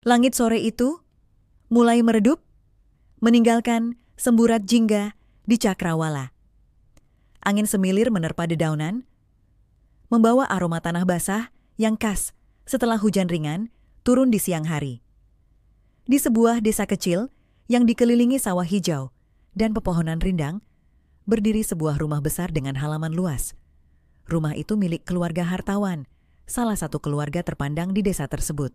Langit sore itu mulai meredup, meninggalkan semburat jingga di cakrawala. Angin semilir menerpa dedaunan, membawa aroma tanah basah yang khas setelah hujan ringan turun di siang hari. Di sebuah desa kecil yang dikelilingi sawah hijau dan pepohonan rindang, berdiri sebuah rumah besar dengan halaman luas. Rumah itu milik keluarga hartawan, salah satu keluarga terpandang di desa tersebut.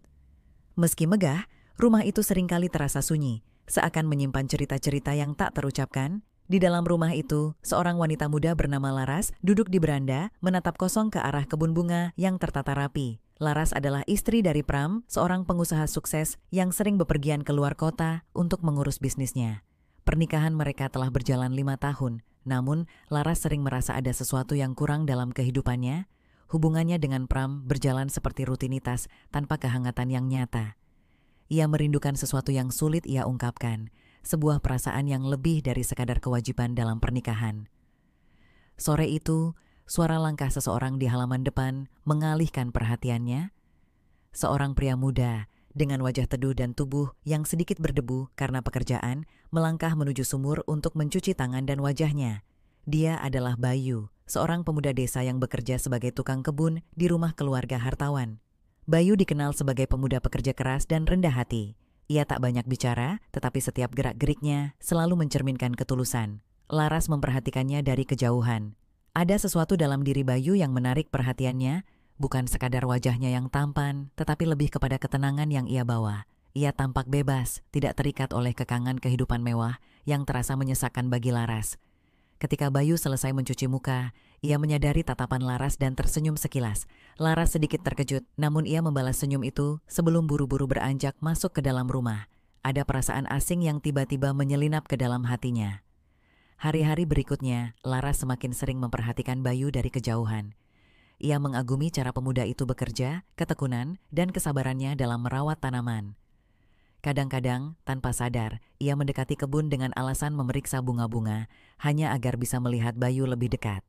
Meski megah, rumah itu seringkali terasa sunyi, seakan menyimpan cerita-cerita yang tak terucapkan. Di dalam rumah itu, seorang wanita muda bernama Laras duduk di beranda, menatap kosong ke arah kebun bunga yang tertata rapi. Laras adalah istri dari Pram, seorang pengusaha sukses yang sering bepergian ke luar kota untuk mengurus bisnisnya. Pernikahan mereka telah berjalan 5 tahun, namun Laras sering merasa ada sesuatu yang kurang dalam kehidupannya. Hubungannya dengan Pram berjalan seperti rutinitas tanpa kehangatan yang nyata. Ia merindukan sesuatu yang sulit ia ungkapkan, sebuah perasaan yang lebih dari sekadar kewajiban dalam pernikahan. Sore itu, suara langkah seseorang di halaman depan mengalihkan perhatiannya. Seorang pria muda dengan wajah teduh dan tubuh yang sedikit berdebu karena pekerjaan melangkah menuju sumur untuk mencuci tangan dan wajahnya. Dia adalah Bayu, seorang pemuda desa yang bekerja sebagai tukang kebun di rumah keluarga hartawan. Bayu dikenal sebagai pemuda pekerja keras dan rendah hati. Ia tak banyak bicara, tetapi setiap gerak-geriknya selalu mencerminkan ketulusan. Laras memperhatikannya dari kejauhan. Ada sesuatu dalam diri Bayu yang menarik perhatiannya, bukan sekadar wajahnya yang tampan, tetapi lebih kepada ketenangan yang ia bawa. Ia tampak bebas, tidak terikat oleh kekangan kehidupan mewah yang terasa menyesakkan bagi Laras. Ketika Bayu selesai mencuci muka, ia menyadari tatapan Laras dan tersenyum sekilas. Laras sedikit terkejut, namun ia membalas senyum itu sebelum buru-buru beranjak masuk ke dalam rumah. Ada perasaan asing yang tiba-tiba menyelinap ke dalam hatinya. Hari-hari berikutnya, Laras semakin sering memperhatikan Bayu dari kejauhan. Ia mengagumi cara pemuda itu bekerja, ketekunan, dan kesabarannya dalam merawat tanaman. Kadang-kadang, tanpa sadar, ia mendekati kebun dengan alasan memeriksa bunga-bunga, hanya agar bisa melihat Bayu lebih dekat.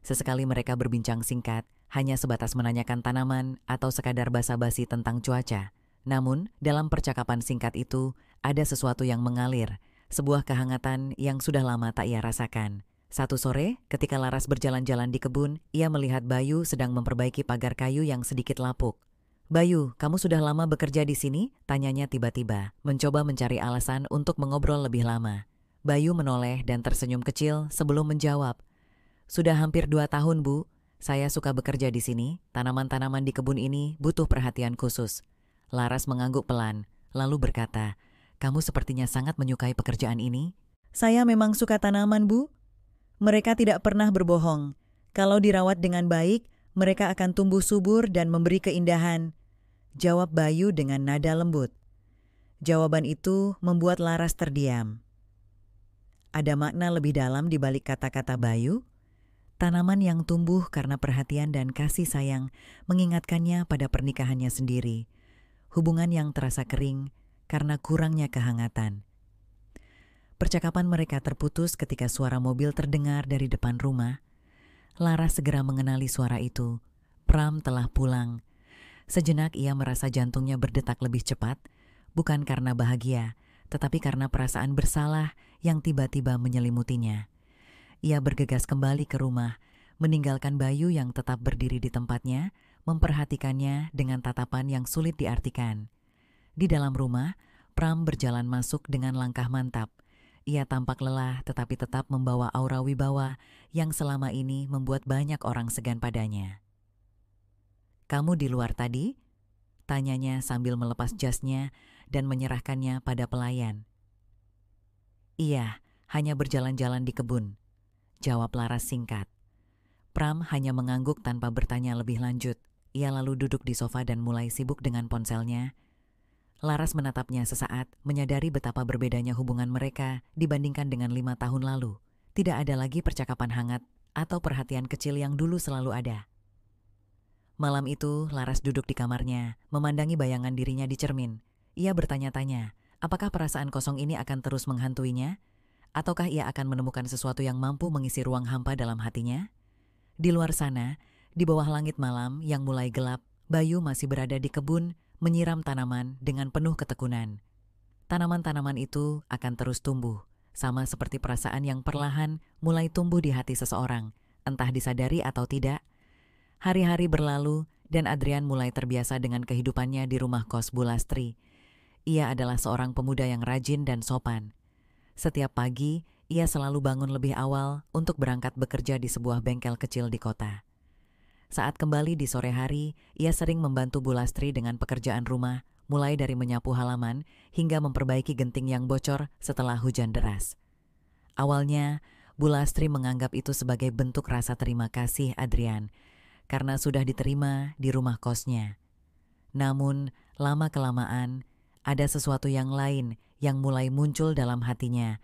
Sesekali mereka berbincang singkat, hanya sebatas menanyakan tanaman atau sekadar basa-basi tentang cuaca. Namun, dalam percakapan singkat itu, ada sesuatu yang mengalir, sebuah kehangatan yang sudah lama tak ia rasakan. Satu sore, ketika Laras berjalan-jalan di kebun, ia melihat Bayu sedang memperbaiki pagar kayu yang sedikit lapuk. "Bayu, kamu sudah lama bekerja di sini?" tanyanya tiba-tiba, mencoba mencari alasan untuk mengobrol lebih lama. Bayu menoleh dan tersenyum kecil sebelum menjawab, "Sudah hampir 2 tahun, Bu. Saya suka bekerja di sini. Tanaman-tanaman di kebun ini butuh perhatian khusus." Laras mengangguk pelan, lalu berkata, "Kamu sepertinya sangat menyukai pekerjaan ini." "Saya memang suka tanaman, Bu. Mereka tidak pernah berbohong. Kalau dirawat dengan baik, mereka akan tumbuh subur dan memberi keindahan," jawab Bayu dengan nada lembut. Jawaban itu membuat Laras terdiam. Ada makna lebih dalam di balik kata-kata Bayu? Tanaman yang tumbuh karena perhatian dan kasih sayang mengingatkannya pada pernikahannya sendiri. Hubungan yang terasa kering karena kurangnya kehangatan. Percakapan mereka terputus ketika suara mobil terdengar dari depan rumah. Laras segera mengenali suara itu. Pram telah pulang. Sejenak ia merasa jantungnya berdetak lebih cepat, bukan karena bahagia, tetapi karena perasaan bersalah yang tiba-tiba menyelimutinya. Ia bergegas kembali ke rumah, meninggalkan Bayu yang tetap berdiri di tempatnya, memperhatikannya dengan tatapan yang sulit diartikan. Di dalam rumah, Pram berjalan masuk dengan langkah mantap. Ia tampak lelah tetapi tetap membawa aura wibawa yang selama ini membuat banyak orang segan padanya. "Kamu di luar tadi?" tanyanya sambil melepas jasnya dan menyerahkannya pada pelayan. "Iya, hanya berjalan-jalan di kebun," jawab Laras singkat. Pram hanya mengangguk tanpa bertanya lebih lanjut. Ia lalu duduk di sofa dan mulai sibuk dengan ponselnya. Laras menatapnya sesaat, menyadari betapa berbedanya hubungan mereka dibandingkan dengan 5 tahun lalu. Tidak ada lagi percakapan hangat atau perhatian kecil yang dulu selalu ada. Malam itu, Laras duduk di kamarnya, memandangi bayangan dirinya di cermin. Ia bertanya-tanya, apakah perasaan kosong ini akan terus menghantuinya? Ataukah ia akan menemukan sesuatu yang mampu mengisi ruang hampa dalam hatinya? Di luar sana, di bawah langit malam yang mulai gelap, Bayu masih berada di kebun, menyiram tanaman dengan penuh ketekunan. Tanaman-tanaman itu akan terus tumbuh, sama seperti perasaan yang perlahan mulai tumbuh di hati seseorang, entah disadari atau tidak. Hari-hari berlalu dan Adrian mulai terbiasa dengan kehidupannya di rumah kos Bu Lastri. Ia adalah seorang pemuda yang rajin dan sopan. Setiap pagi, ia selalu bangun lebih awal untuk berangkat bekerja di sebuah bengkel kecil di kota. Saat kembali di sore hari, ia sering membantu Bu Lastri dengan pekerjaan rumah, mulai dari menyapu halaman hingga memperbaiki genting yang bocor setelah hujan deras. Awalnya, Bu Lastri menganggap itu sebagai bentuk rasa terima kasih Adrian, karena sudah diterima di rumah kosnya. Namun, lama-kelamaan, ada sesuatu yang lain yang mulai muncul dalam hatinya,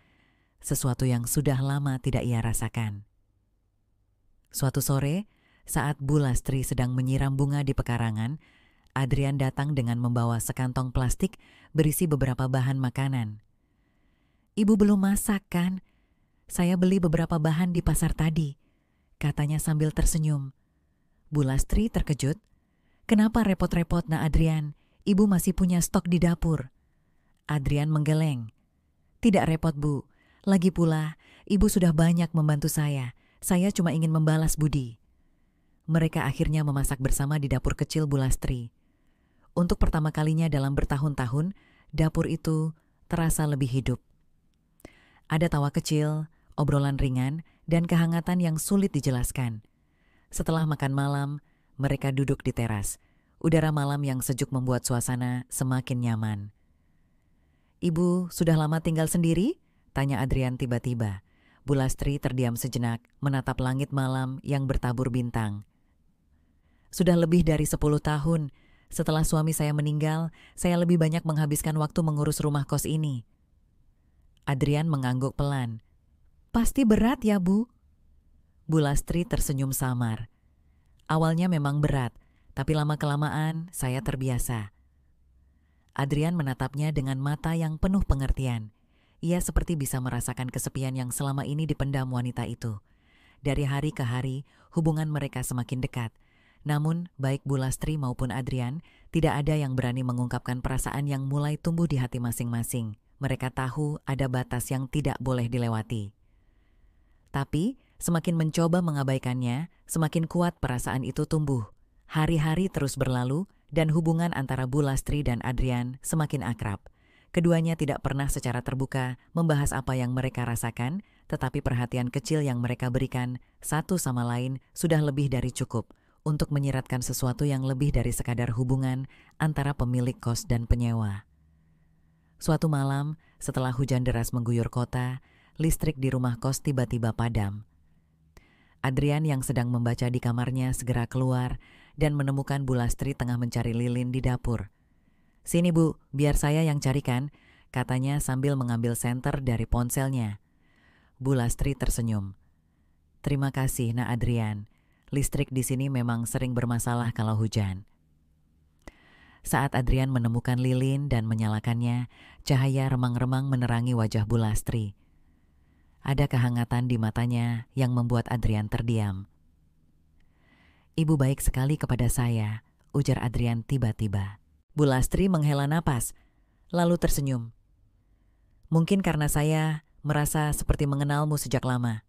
sesuatu yang sudah lama tidak ia rasakan. Suatu sore, saat Bu Lastri sedang menyiram bunga di pekarangan, Adrian datang dengan membawa sekantong plastik berisi beberapa bahan makanan. "Ibu belum masak kan? Saya beli beberapa bahan di pasar tadi," katanya sambil tersenyum. Bu Lastri terkejut. "Kenapa repot-repot, Nak Adrian? Ibu masih punya stok di dapur." Adrian menggeleng. "Tidak repot, Bu. Lagi pula, Ibu sudah banyak membantu saya. Saya cuma ingin membalas budi." Mereka akhirnya memasak bersama di dapur kecil Bu Lastri. Untuk pertama kalinya dalam bertahun-tahun, dapur itu terasa lebih hidup. Ada tawa kecil, obrolan ringan, dan kehangatan yang sulit dijelaskan. Setelah makan malam, mereka duduk di teras. Udara malam yang sejuk membuat suasana semakin nyaman. "Ibu sudah lama tinggal sendiri?" tanya Adrian tiba-tiba. Bu Lastri terdiam sejenak, menatap langit malam yang bertabur bintang. "Sudah lebih dari 10 tahun. Setelah suami saya meninggal, saya lebih banyak menghabiskan waktu mengurus rumah kos ini." Adrian mengangguk pelan. "Pasti berat ya, Bu?" Bu Lastri tersenyum samar. "Awalnya memang berat, tapi lama-kelamaan saya terbiasa." Adrian menatapnya dengan mata yang penuh pengertian. Ia seperti bisa merasakan kesepian yang selama ini dipendam wanita itu. Dari hari ke hari, hubungan mereka semakin dekat. Namun, baik Bu Lastri maupun Adrian, tidak ada yang berani mengungkapkan perasaan yang mulai tumbuh di hati masing-masing. Mereka tahu ada batas yang tidak boleh dilewati. Tapi, semakin mencoba mengabaikannya, semakin kuat perasaan itu tumbuh. Hari-hari terus berlalu, dan hubungan antara Bu Lastri dan Adrian semakin akrab. Keduanya tidak pernah secara terbuka membahas apa yang mereka rasakan, tetapi perhatian kecil yang mereka berikan satu sama lain sudah lebih dari cukup untuk menyiratkan sesuatu yang lebih dari sekadar hubungan antara pemilik kos dan penyewa. Suatu malam, setelah hujan deras mengguyur kota, listrik di rumah kos tiba-tiba padam. Adrian yang sedang membaca di kamarnya segera keluar dan menemukan Bu Lastri tengah mencari lilin di dapur. "Sini Bu, biar saya yang carikan," katanya sambil mengambil senter dari ponselnya. Bu Lastri tersenyum. "Terima kasih, Nak Adrian. Listrik di sini memang sering bermasalah kalau hujan." Saat Adrian menemukan lilin dan menyalakannya, cahaya remang-remang menerangi wajah Bu Lastri. Ada kehangatan di matanya yang membuat Adrian terdiam. "Ibu baik sekali kepada saya," ujar Adrian tiba-tiba. Bu Lastri menghela napas, lalu tersenyum. "Mungkin karena saya merasa seperti mengenalmu sejak lama.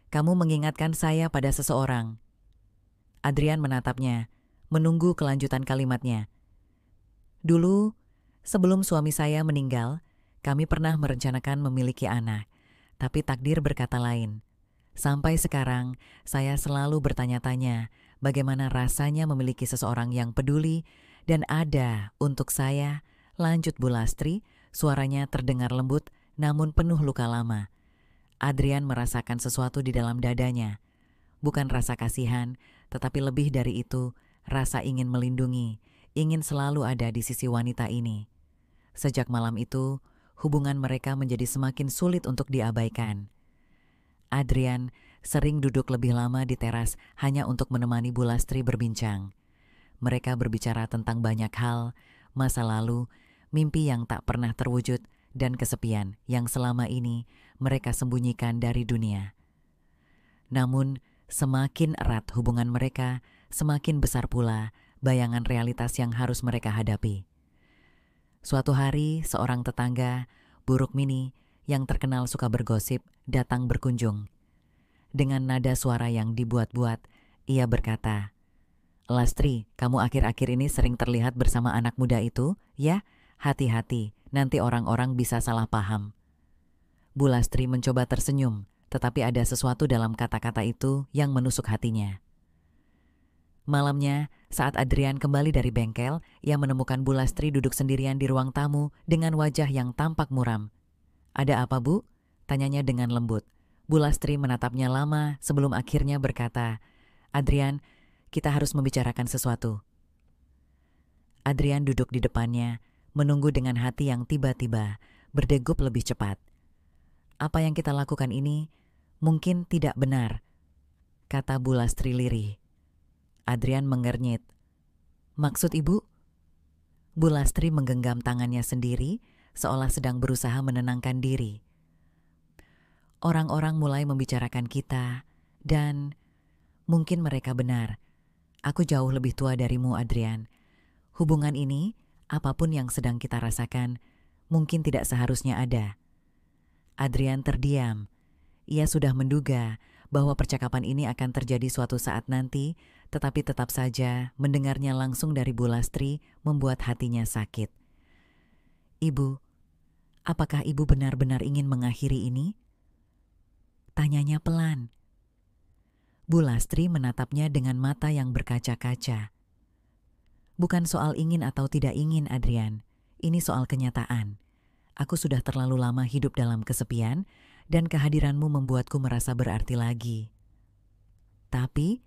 Kamu mengingatkan saya pada seseorang." Adrian menatapnya, menunggu kelanjutan kalimatnya. "Dulu, sebelum suami saya meninggal, kami pernah merencanakan memiliki anak. Tapi takdir berkata lain. Sampai sekarang, saya selalu bertanya-tanya bagaimana rasanya memiliki seseorang yang peduli dan ada untuk saya," lanjut Bu Lastri, suaranya terdengar lembut namun penuh luka lama. Adrian merasakan sesuatu di dalam dadanya. Bukan rasa kasihan, tetapi lebih dari itu, rasa ingin melindungi, ingin selalu ada di sisi wanita ini. Sejak malam itu, hubungan mereka menjadi semakin sulit untuk diabaikan. Adrian sering duduk lebih lama di teras hanya untuk menemani Bu Lastri berbincang. Mereka berbicara tentang banyak hal, masa lalu, mimpi yang tak pernah terwujud, dan kesepian yang selama ini mereka sembunyikan dari dunia. Namun, semakin erat hubungan mereka, semakin besar pula bayangan realitas yang harus mereka hadapi. Suatu hari, seorang tetangga, Buruk Mini, yang terkenal suka bergosip, datang berkunjung. Dengan nada suara yang dibuat-buat, ia berkata, "Lastri, kamu akhir-akhir ini sering terlihat bersama anak muda itu, ya? Hati-hati, nanti orang-orang bisa salah paham." Bu Lastri mencoba tersenyum, tetapi ada sesuatu dalam kata-kata itu yang menusuk hatinya. Malamnya, saat Adrian kembali dari bengkel, ia menemukan Bu Lastri duduk sendirian di ruang tamu dengan wajah yang tampak muram. "Ada apa, Bu?" tanyanya dengan lembut. Bu Lastri menatapnya lama sebelum akhirnya berkata, "Adrian, kita harus membicarakan sesuatu." Adrian duduk di depannya, menunggu dengan hati yang tiba-tiba berdegup lebih cepat. "Apa yang kita lakukan ini mungkin tidak benar," kata Bu Lastri lirih. Adrian mengernyit. "Maksud Ibu?" Bu Lastri menggenggam tangannya sendiri, seolah sedang berusaha menenangkan diri. "Orang-orang mulai membicarakan kita, dan mungkin mereka benar. Aku jauh lebih tua darimu, Adrian. Hubungan ini, apapun yang sedang kita rasakan, mungkin tidak seharusnya ada." Adrian terdiam. Ia sudah menduga bahwa percakapan ini akan terjadi suatu saat nanti, tetapi tetap saja mendengarnya langsung dari Bu Lastri membuat hatinya sakit. "Ibu, apakah Ibu benar-benar ingin mengakhiri ini?" tanyanya pelan. Bu Lastri menatapnya dengan mata yang berkaca-kaca. "Bukan soal ingin atau tidak ingin, Adrian. Ini soal kenyataan. Aku sudah terlalu lama hidup dalam kesepian, dan kehadiranmu membuatku merasa berarti lagi. Tapi,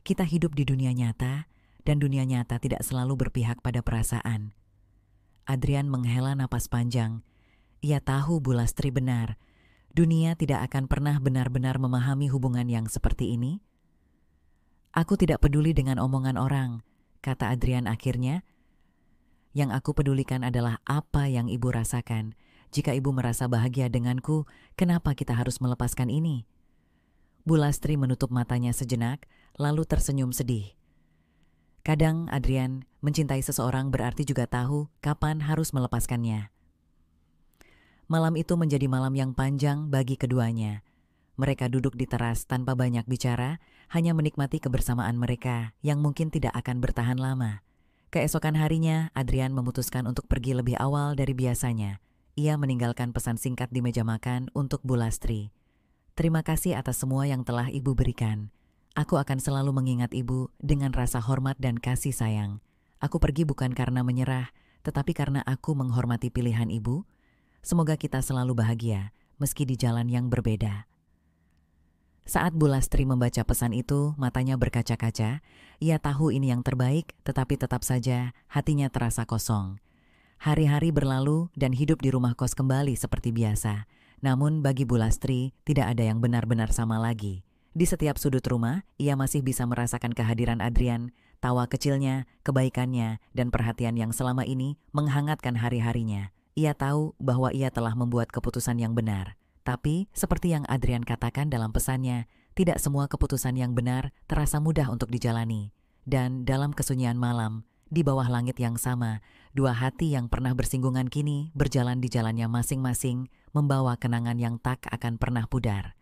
kita hidup di dunia nyata, dan dunia nyata tidak selalu berpihak pada perasaan." Adrian menghela napas panjang. Ia tahu Bu Lastri benar. Dunia tidak akan pernah benar-benar memahami hubungan yang seperti ini. "Aku tidak peduli dengan omongan orang," kata Adrian akhirnya. "Yang aku pedulikan adalah apa yang Ibu rasakan. Jika Ibu merasa bahagia denganku, kenapa kita harus melepaskan ini?" Bu Lastri menutup matanya sejenak, lalu tersenyum sedih. Kadang Adrian mencintai seseorang berarti juga tahu kapan harus melepaskannya. Malam itu menjadi malam yang panjang bagi keduanya. Mereka duduk di teras tanpa banyak bicara, hanya menikmati kebersamaan mereka yang mungkin tidak akan bertahan lama. Keesokan harinya, Adrian memutuskan untuk pergi lebih awal dari biasanya. Ia meninggalkan pesan singkat di meja makan untuk Bu Lastri. "Terima kasih atas semua yang telah Ibu berikan. Aku akan selalu mengingat Ibu dengan rasa hormat dan kasih sayang. Aku pergi bukan karena menyerah, tetapi karena aku menghormati pilihan Ibu. Semoga kita selalu bahagia, meski di jalan yang berbeda." Saat Bu Lastri membaca pesan itu, matanya berkaca-kaca. Ia tahu ini yang terbaik, tetapi tetap saja hatinya terasa kosong. Hari-hari berlalu dan hidup di rumah kos kembali seperti biasa. Namun bagi Bu Lastri, tidak ada yang benar-benar sama lagi. Di setiap sudut rumah, ia masih bisa merasakan kehadiran Adrian, tawa kecilnya, kebaikannya, dan perhatian yang selama ini menghangatkan hari-harinya. Ia tahu bahwa ia telah membuat keputusan yang benar. Tapi, seperti yang Adrian katakan dalam pesannya, tidak semua keputusan yang benar terasa mudah untuk dijalani. Dan dalam kesunyian malam, di bawah langit yang sama, dua hati yang pernah bersinggungan kini berjalan di jalannya masing-masing, membawa kenangan yang tak akan pernah pudar.